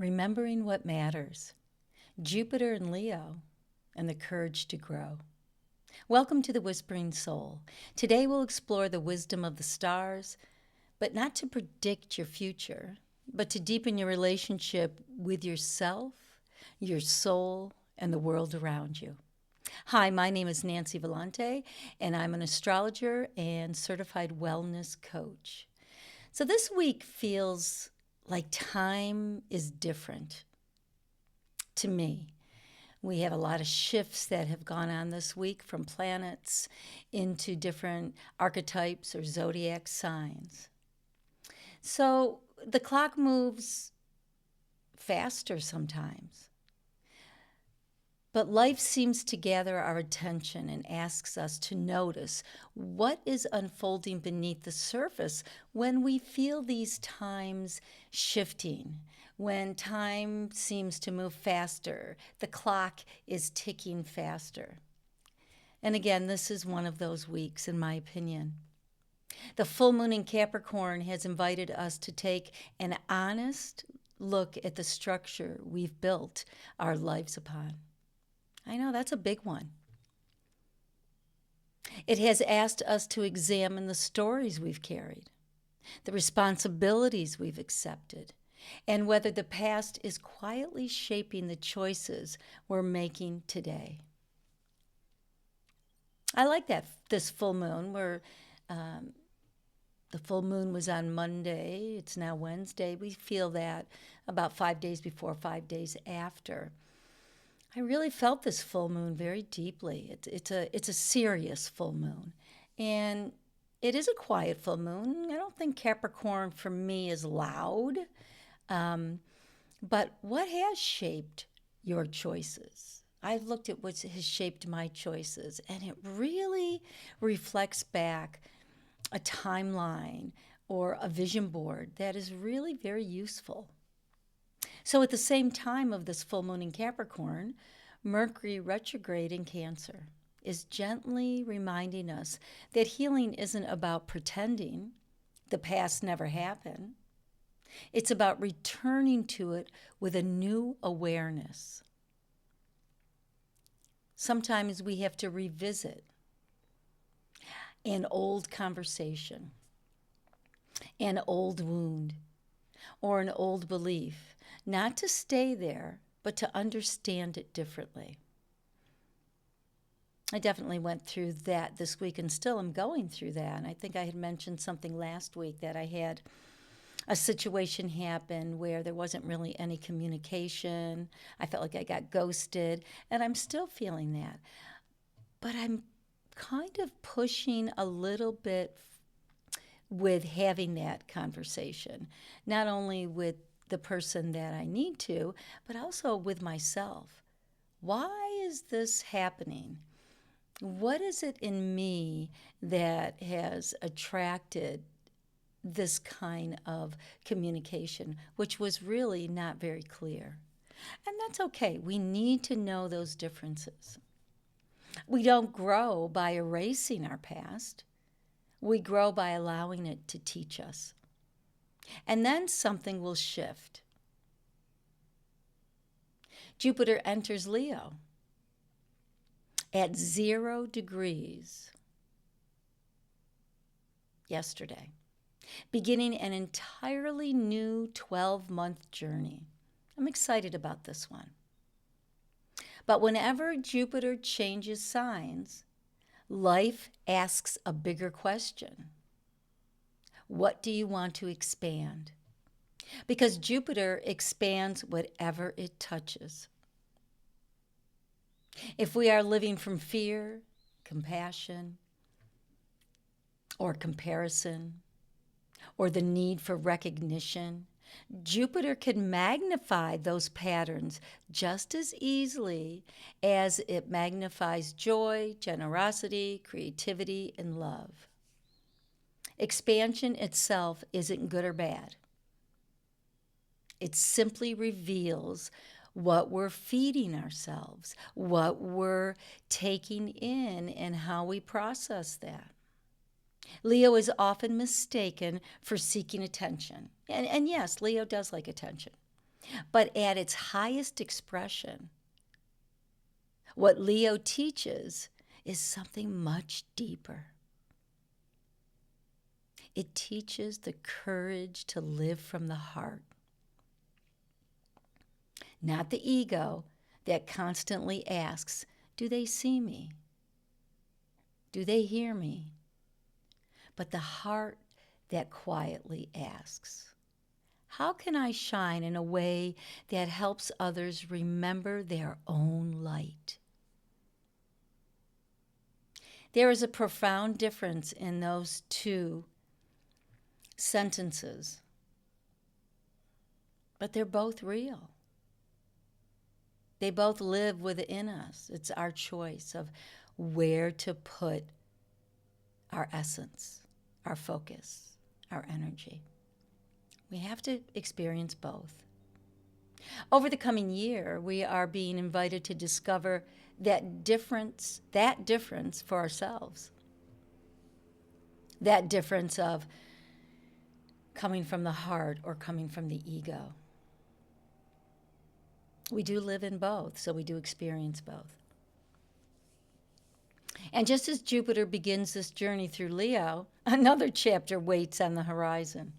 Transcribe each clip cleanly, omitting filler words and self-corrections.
Remembering what matters. Jupiter and Leo, and the courage to grow. Welcome to the Whispering Soul. Today we'll explore the wisdom of the stars, but not to predict your future, but to deepen your relationship with yourself, your soul, and the world around you. Hi, my name is Nancy Vellante, and I'm an astrologer and certified wellness coach. So this week feels like time is different to me. We have a lot of shifts that have gone on this week from planets into different archetypes or zodiac signs. So the clock moves faster sometimes. But life seems to gather our attention and asks us to notice what is unfolding beneath the surface when we feel these times shifting, when time seems to move faster, the clock is ticking faster. And again, this is one of those weeks, in my opinion. The full moon in Capricorn has invited us to take an honest look at the structure we've built our lives upon. I know that's a big one. It has asked us to examine the stories we've carried, the responsibilities we've accepted, and whether the past is quietly shaping the choices we're making today. I like that this full moon, the full moon was on Monday, it's now Wednesday. We feel that about 5 days before, 5 days after. I really felt this full moon very deeply. It's a serious full moon, and it is a quiet full moon. I don't think Capricorn for me is loud, but what has shaped your choices? I've looked at what has shaped my choices, and it really reflects back a timeline or a vision board that is really very useful. So at the same time of this full moon in Capricorn, Mercury retrograde in Cancer is gently reminding us that healing isn't about pretending the past never happened. It's about returning to it with a new awareness. Sometimes we have to revisit an old conversation, an old wound, or an old belief, not to stay there, but to understand it differently. I definitely went through that this week and still am going through that. And I think I had mentioned something last week that I had a situation happen where there wasn't really any communication. I felt like I got ghosted, and I'm still feeling that. But I'm kind of pushing a little bit with having that conversation, not only with the person that I need to, but also with myself. Why is this happening? What is it in me that has attracted this kind of communication, which was really not very clear? And that's okay. We need to know those differences. We don't grow by erasing our past. We grow by allowing it to teach us. And then something will shift. Jupiter enters Leo at 0 degrees yesterday, beginning an entirely new 12-month journey. I'm excited about this one. But whenever Jupiter changes signs, life asks a bigger question. What do you want to expand? Because Jupiter expands whatever it touches. If we are living from fear, compassion, or comparison, or the need for recognition, Jupiter can magnify those patterns just as easily as it magnifies joy, generosity, creativity, and love. Expansion itself isn't good or bad. It simply reveals what we're feeding ourselves, what we're taking in, and how we process that. Leo is often mistaken for seeking attention. And yes, Leo does like attention. But at its highest expression, what Leo teaches is something much deeper. It teaches the courage to live from the heart, not the ego that constantly asks, do they see me? Do they hear me? But the heart that quietly asks, how can I shine in a way that helps others remember their own light? There is a profound difference in those two sentences, but they're both real. They both live within us. It's our choice of where to put our essence, our focus, our energy. We have to experience both. Over the coming year, we are being invited to discover that difference for ourselves. That difference of coming from the heart or coming from the ego. We do live in both, so we do experience both. And just as Jupiter begins this journey through Leo, another chapter waits on the horizon.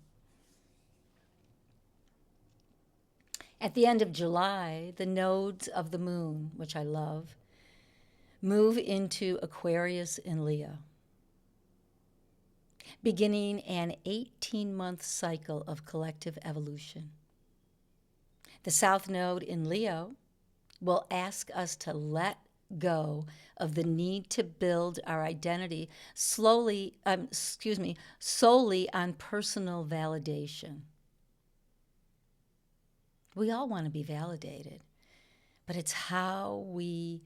At the end of July, the nodes of the moon, which I love, move into Aquarius and Leo, beginning an 18-month cycle of collective evolution. The South Node in Leo will ask us to let go of the need to build our identity solely on personal validation. We all want to be validated, but it's how we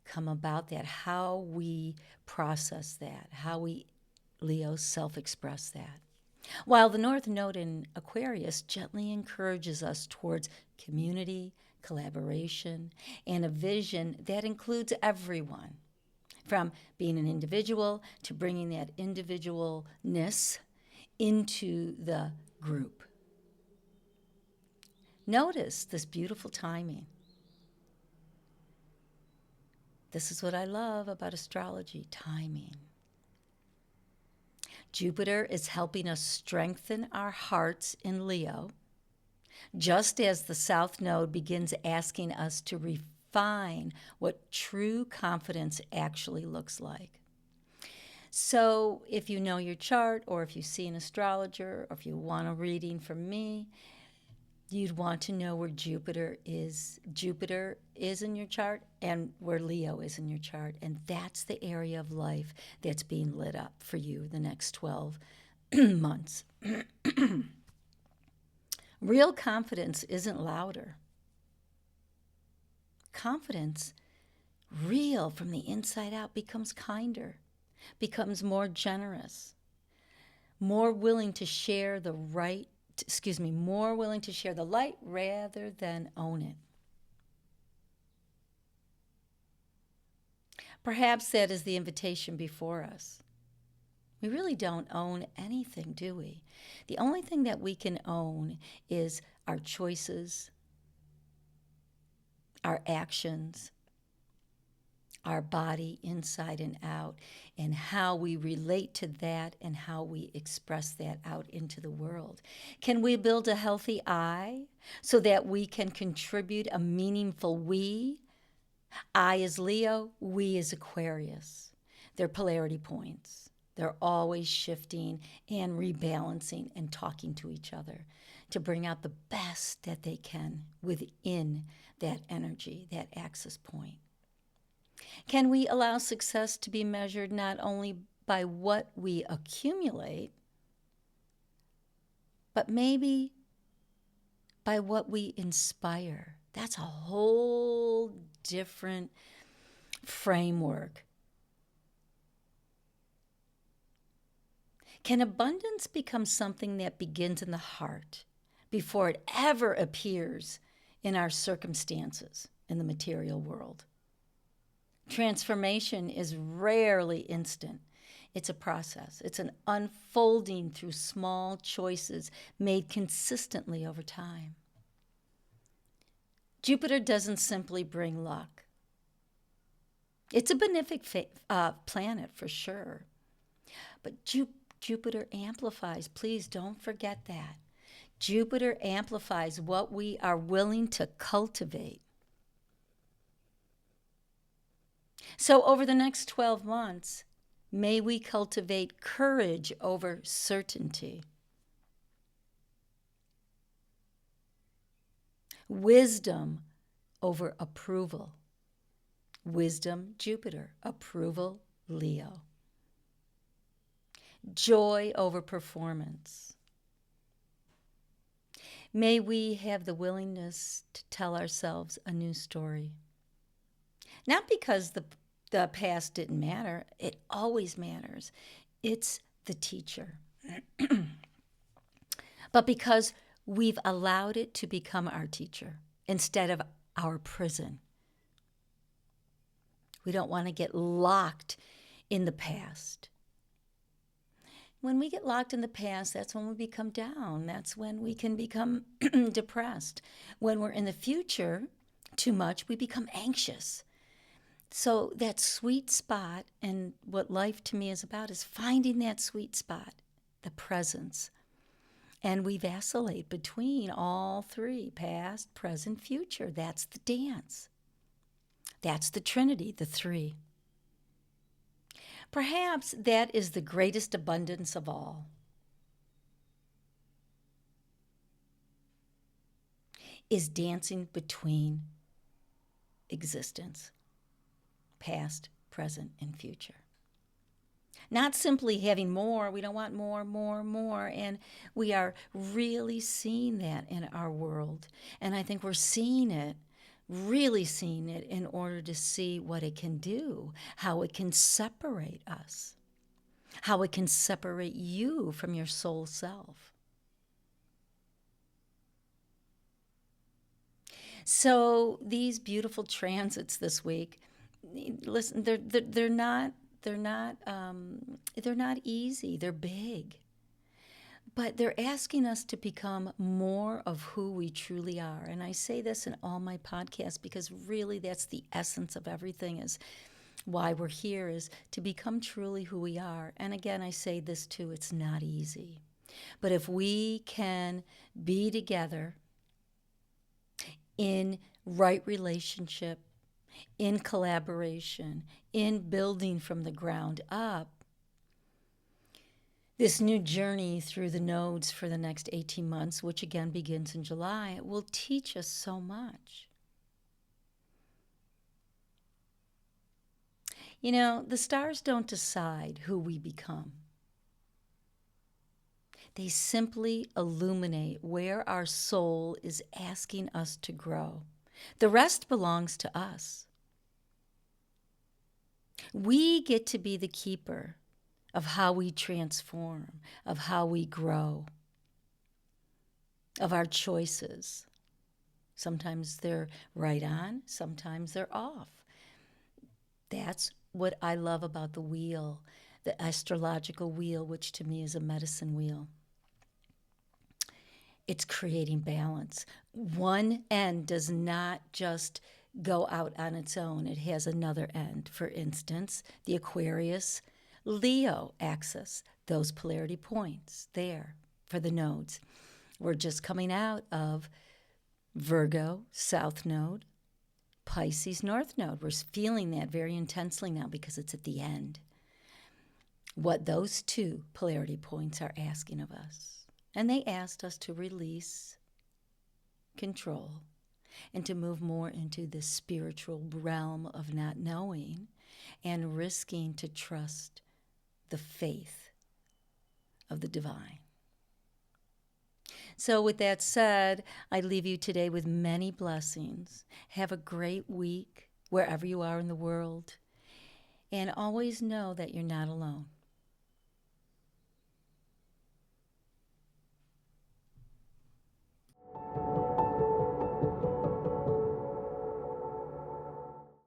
come about that, how we process that, how we, Leo, self-express that. While the North Node in Aquarius gently encourages us towards community, collaboration, and a vision that includes everyone, from being an individual to bringing that individualness into the group. Notice this beautiful timing. This is what I love about astrology, timing. Jupiter is helping us strengthen our hearts in Leo, just as the South Node begins asking us to refine what true confidence actually looks like. So if you know your chart, or if you see an astrologer, or if you want a reading from me, you'd want to know where Jupiter is in your chart and where Leo is in your chart. And that's the area of life that's being lit up for you the next 12 months. Real confidence isn't louder. Confidence, real from the inside out, becomes kinder, becomes more generous, more willing to share the light rather than own it. Perhaps that is the invitation before us. We really don't own anything, do we? The only thing that we can own is our choices, our actions, our body inside and out, and how we relate to that and how we express that out into the world. Can we build a healthy I so that we can contribute a meaningful we? I is Leo, we is Aquarius. They're polarity points. They're always shifting and rebalancing and talking to each other to bring out the best that they can within that energy, that axis point. Can we allow success to be measured not only by what we accumulate, but maybe by what we inspire? That's a whole different framework. Can abundance become something that begins in the heart before it ever appears in our circumstances in the material world? Transformation is rarely instant. It's a process. It's an unfolding through small choices made consistently over time. Jupiter doesn't simply bring luck. It's a benefic planet for sure. But Jupiter amplifies. Please don't forget that. Jupiter amplifies what we are willing to cultivate. So over the next 12 months, may we cultivate courage over certainty, wisdom over approval. Wisdom, Jupiter. Approval, Leo. Joy over performance. May we have the willingness to tell ourselves a new story. Not because the past didn't matter, it always matters. It's the teacher. But because we've allowed it to become our teacher instead of our prison. We don't want to get locked in the past. When we get locked in the past, that's when we become down. That's when we can become depressed. When we're in the future too much, we become anxious. So that sweet spot, and what life to me is about, is finding that sweet spot, the presence. And we vacillate between all three, past, present, future. That's the dance. That's the Trinity, the three. Perhaps that is the greatest abundance of all. Is dancing between existence, past, present, and future. Not simply having more, we don't want more, and we are really seeing that in our world. And I think we're seeing it, really seeing it in order to see what it can do, how it can separate us, how it can separate you from your soul self. So these beautiful transits this week, listen, they're not easy. They're big. But they're asking us to become more of who we truly are. And I say this in all my podcasts because really that's the essence of everything, is why we're here, is to become truly who we are. And again, I say this too, it's not easy. But if we can be together in right relationship, in collaboration, in building from the ground up, this new journey through the nodes for the next 18 months, which again begins in July, will teach us so much. You know, the stars don't decide who we become. They simply illuminate where our soul is asking us to grow. The rest belongs to us. We get to be the keeper of how we transform, of how we grow, of our choices. Sometimes they're right on, sometimes they're off. That's what I love about the wheel, the astrological wheel, which to me is a medicine wheel. It's creating balance. One end does not just go out on its own. It has another end. For instance, the Aquarius Leo axis, those polarity points there for the nodes. We're just coming out of Virgo South Node, Pisces North Node. We're feeling that very intensely now because it's at the end. What those two polarity points are asking of us. And they asked us to release control and to move more into the spiritual realm of not knowing and risking to trust the faith of the divine. So with that said, I leave you today with many blessings. Have a great week wherever you are in the world. And always know that you're not alone.